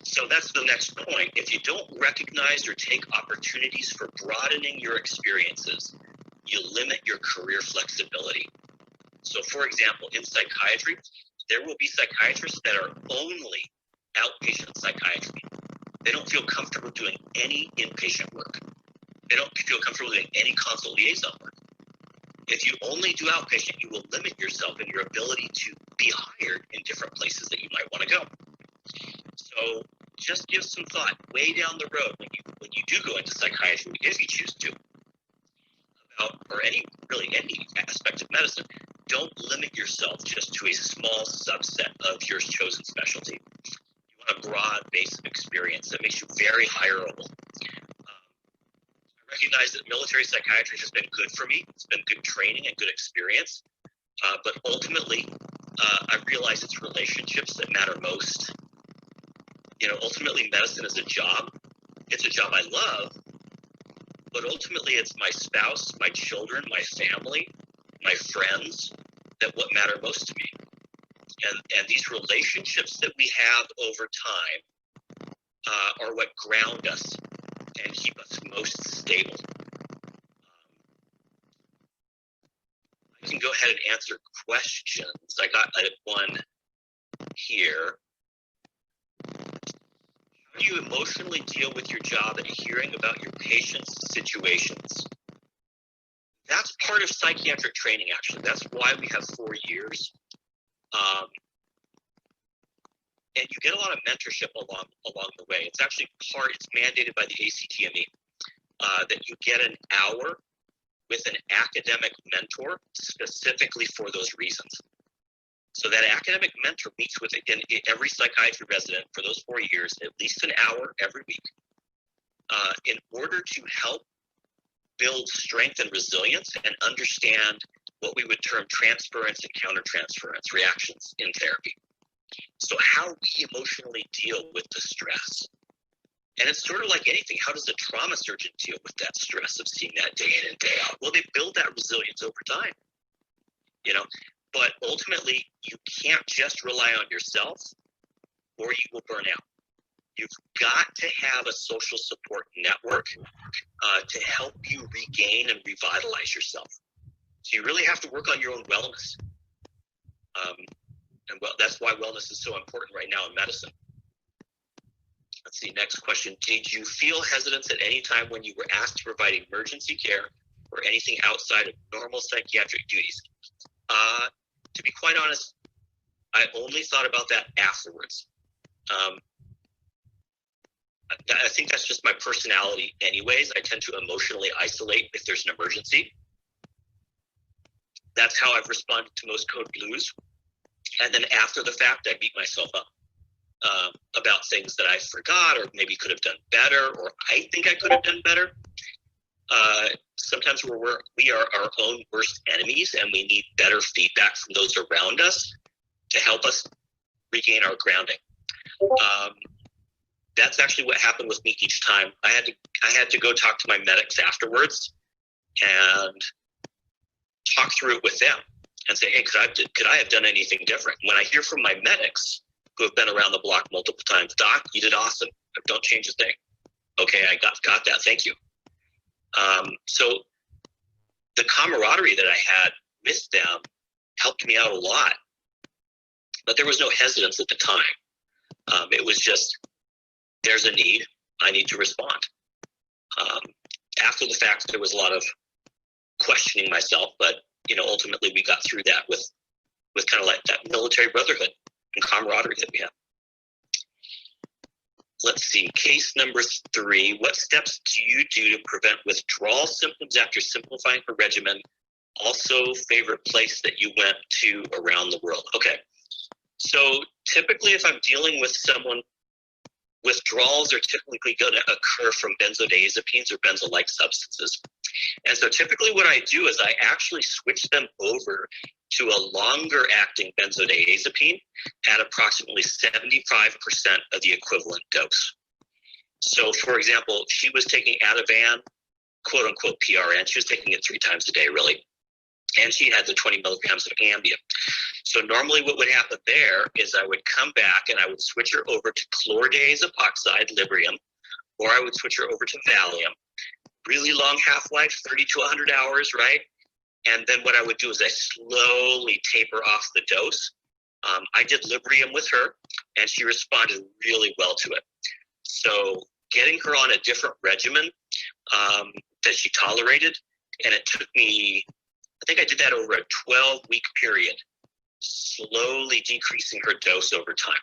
So that's the next point. If you don't recognize or take opportunities for broadening your experiences, you limit your career flexibility. So for example, in psychiatry, there will be psychiatrists that are only outpatient psychiatry. They don't feel comfortable doing any inpatient work. They don't feel comfortable doing any consult liaison work. If you only do outpatient, you will limit yourself in your ability to be hired in different places that you might want to go. So just give some thought way down the road when you do go into psychiatry, if you choose to, about, or any aspect of medicine. Don't limit yourself just to a small subset of your chosen specialty. You want a broad base of experience that makes you very hireable. I recognize that military psychiatry has been good for me. It's been good training and good experience. But ultimately, I realize it's relationships that matter most. You know, ultimately, medicine is a job. It's a job I love. But ultimately, it's my spouse, my children, my family, my friends, that what matter most to me. And these relationships that we have over time are what ground us and keep us most stable. I can go ahead and answer questions. I got one here. How do you emotionally deal with your job and hearing about your patients' situations? That's part of psychiatric training, actually. That's why we have 4 years. And you get a lot of mentorship along the way. It's actually it's mandated by the ACTME that you get an hour with an academic mentor specifically for those reasons. So that academic mentor meets with, again, every psychiatry resident for those 4 years, at least an hour every week, in order to help build strength and resilience and understand what we would term transference and countertransference reactions in therapy. So how we emotionally deal with the stress. And it's sort of like anything. How does a trauma surgeon deal with that stress of seeing that day in and day out? Well, they build that resilience over time, but ultimately you can't just rely on yourself or you will burn out. You've got to have a social support network to help you regain and revitalize yourself. So you really have to work on your own wellness. And that's why wellness is so important right now in medicine. Let's see, next question. Did you feel hesitance at any time when you were asked to provide emergency care or anything outside of normal psychiatric duties? To be quite honest, I only thought about that afterwards. I think that's just my personality anyways. I tend to emotionally isolate if there's an emergency. That's how I've responded to most code blues. And then after the fact, I beat myself up about things that I forgot or maybe could have done better, or I think I could have done better. Sometimes we are our own worst enemies, and we need better feedback from those around us to help us regain our grounding. That's actually what happened with me each time. I had to go talk to my medics afterwards and talk through it with them and say, hey, could I have done anything different? When I hear from my medics who have been around the block multiple times, Doc, you did awesome. Don't change a thing. Okay, I got that. Thank you. So the camaraderie that I had with them helped me out a lot, but there was no hesitance at the time. It was just, there's a need, I need to respond. After the fact, there was a lot of questioning myself, but ultimately we got through that with kind of like that military brotherhood and camaraderie that we have. Let's see, case number 3. What steps do you do to prevent withdrawal symptoms after simplifying her regimen? Also, favorite place that you went to around the world. Okay, so typically if I'm dealing with someone, withdrawals are typically going to occur from benzodiazepines or benzo-like substances. And so typically what I do is I actually switch them over to a longer acting benzodiazepine at approximately 75% of the equivalent dose. So for example, she was taking Ativan, quote unquote PRN. She was taking it 3 times a day really. And she had the 20 milligrams of Ambien. So normally what would happen there is I would come back and I would switch her over to chlordiazepine epoxide, Librium, or I would switch her over to Valium. Really long half-life, 30 to 100 hours, right? And then what I would do is I slowly taper off the dose. I did Librium with her, and she responded really well to it. So getting her on a different regimen that she tolerated, and it took me, I think I did that over a 12-week period, slowly decreasing her dose over time.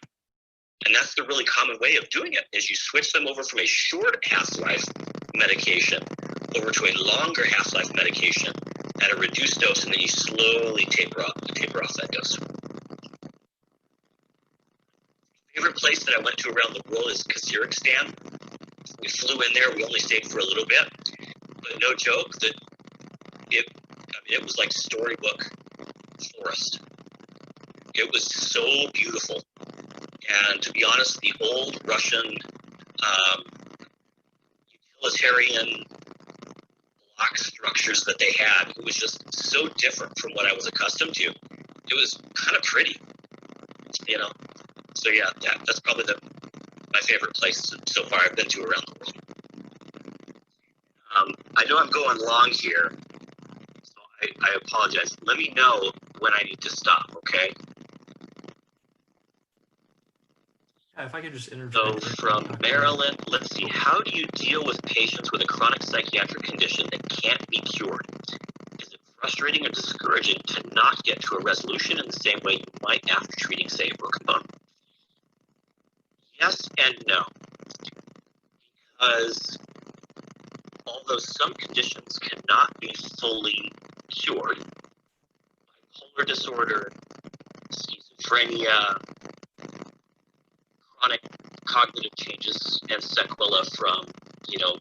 And that's the really common way of doing it, is you switch them over from a short half-life medication over to a longer half-life medication at a reduced dose, and then you slowly taper off that dose. Favorite place that I went to around the world is Kazakhstan. We flew in there. We only stayed for a little bit, but no joke that it was like storybook forest. It was so beautiful. And to be honest, the old Russian utilitarian box structures that they had. It was just so different from what I was accustomed to. It was kind of pretty, you know. So yeah, that's probably my favorite place so far I've been to around the world. I know I'm going long here, so I apologize. Let me know when I need to stop, okay? Yeah, if I could just So interject. from Maryland, let's see, how do you deal with patients with a chronic psychiatric condition that can't be cured? Is it frustrating or discouraging to not get to a resolution in the same way you might after treating, say, a broken bone? Yes and no. Because although some conditions cannot be fully cured, bipolar disorder, schizophrenia, chronic cognitive changes and sequela from,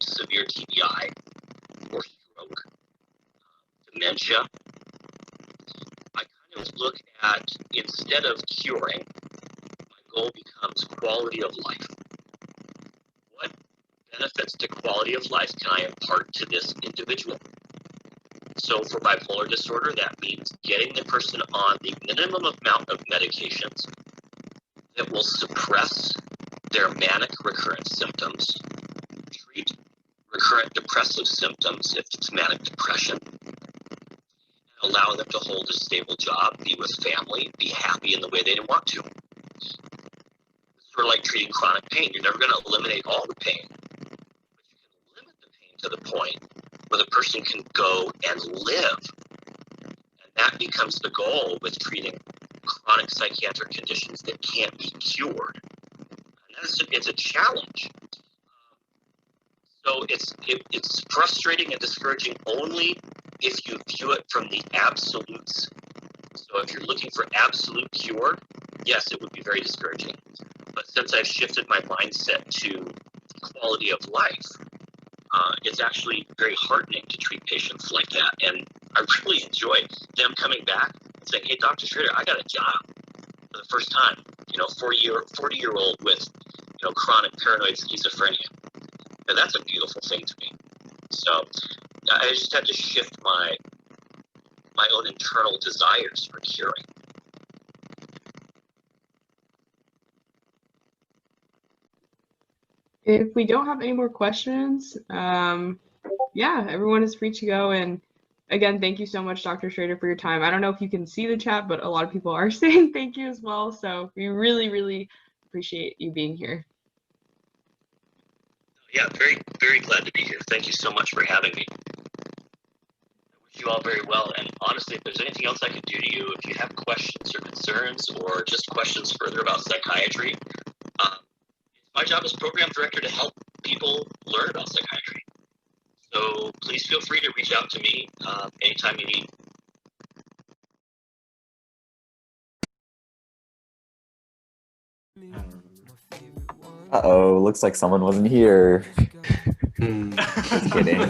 severe TBI or stroke, dementia, I kind of look at, instead of curing, my goal becomes quality of life. What benefits to quality of life can I impart to this individual? So for bipolar disorder, that means getting the person on the minimum amount of medications that will suppress their manic recurrent symptoms, treat recurrent depressive symptoms if it's manic depression, and allow them to hold a stable job, be with family, be happy in the way they want to. It's sort of like treating chronic pain. You're never going to eliminate all the pain, but you can limit the pain to the point where the person can go and live. And that becomes the goal with treating chronic psychiatric conditions that can't be cured. And it's a challenge. So it's frustrating and discouraging only if you view it from the absolutes. So if you're looking for absolute cure, yes, it would be very discouraging. But since I've shifted my mindset to quality of life, it's actually very heartening to treat patients like that. And I really enjoy them coming back and saying, hey, Dr. Schrader, I got a job for the first time, 40-year-old with, chronic paranoid schizophrenia. And that's a beautiful thing to me. So I just had to shift my own internal desires for curing. If we don't have any more questions, yeah, everyone is free to go. And again, thank you so much, Dr. Schrader, for your time. I don't know if you can see the chat, but a lot of people are saying thank you as well. So we really, really appreciate you being here. Yeah, very, very glad to be here. Thank you so much for having me. I wish you all very well. And honestly, if there's anything else I could do to you, if you have questions or concerns or just questions further about psychiatry, it's my job as program director to help people learn about psychiatry. So please feel free to reach out to me anytime you need. Uh-oh, looks like someone wasn't here. Just kidding.